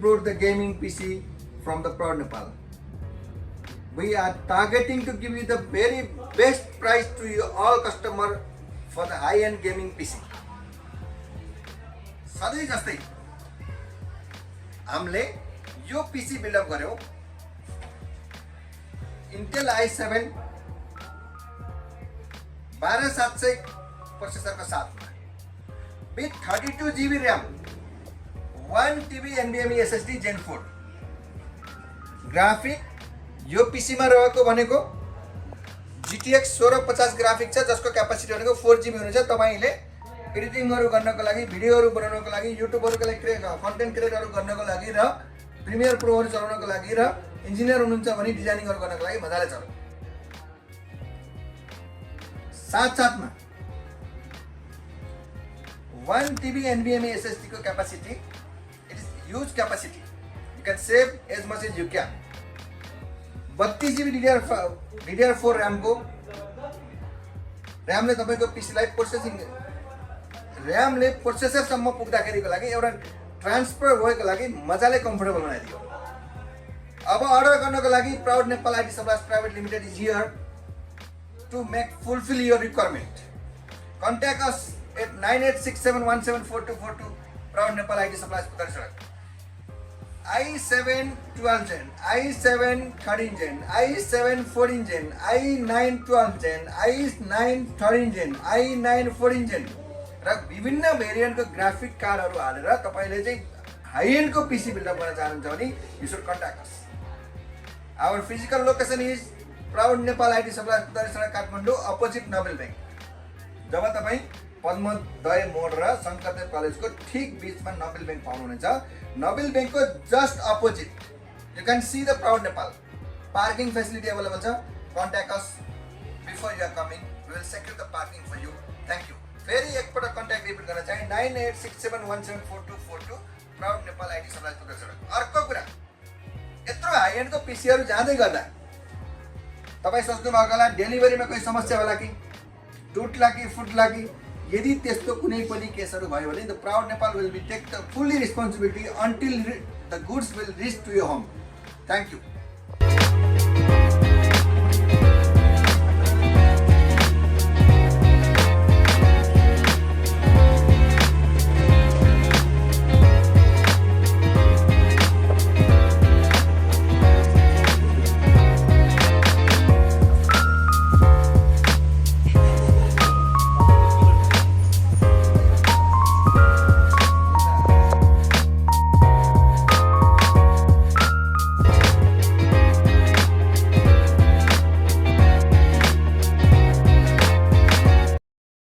brought the gaming PC from the Proud Nepal. We are targeting to give you the very best price to you all customer for the high-end gaming PC. सधैँ जस्तै हामीले यो PC build-up गर्यौं Intel i7 12700 प्रोसेसरको साथमा with 32GB RAM 1TB NVMe SSD Gen 4 graphic यो PC मा रहेको भनेको GTX 1650 ग्राफिक छ जसको क्यापासिटी भनेको 4GB हुनेछ तपाईले एडिटिङहरु गर्नको लागि भिडियोहरु बनाउनको लागि युट्युबहरुको लागि कन्टेन्ट क्रिएटरहरु गर्नको लागि र प्रिमियर प्रोहरु चलाउनको लागि र इन्जिनियर हुनुहुन्छ भने डिजाइनिङहरु गर्नको लागि मजाले चल्छ साथसाथमा 1TB NVMe SSD को capacity, it is huge capacity. You can save as much as you can. 32GB DDR4 RAM को RAM ले तपाईको PC लाई प्रोसेसिङ RAM ले प्रोसेसर सम्म पुग्दाखेरिको लागि एउटा ट्रान्सफर भएको लागि मजाले कम्फर्टेबल बनाइदियो. अब अर्डर गर्नको लागि Proud Nepal IT Supplies Private Limited is here to fulfill your requirement. Contact us at 9867174242 Proud Nepal IT Supplies Putari Sadak. i7 12 Gen, i7 13 Gen, i7 14 Gen, i9 12 Gen, i9 13 Gen, i9 14 Gen र विभिन्न भेरिएन्टको graphic कार्डहरु हालेर तपाईले चाहिँ high and को PC build up गर्न चाहनुहुन्छ भने you should contact us. Our physical location is Proud Nepal IT Supplies Putari Sadak Kathmandu opposite Nobel Bank. जब तपाई पद्मदय मोड र शंकरदेव कलेजको ठीक बीचमा नोबेल बैंक पाउनुहुनेछ नोबेल बैंकको just opposite you can see the proud Nepal parking facility available छ contact us before you are coming we will secure the parking for you thank you फेरि एकपटक कन्ट्याक्ट रिपिट गर्न चाहे 9867174242 प्राउड नेपाल आईटी सप्लाइज पुग्छ अर्को कुरा यत्रो हाई एन्ड को पीसीहरु जाँदै गर्दा तपाई सोच्नु भएको होला डेलिभरीमा कुनै समस्या होला कि टुट्ला कि फुट्ला कि यदि त्यस्तो कुनै पनि केसहरु भयो भने the proud Nepal will be take the fully responsibility until the goods will reach to your home. Thank you.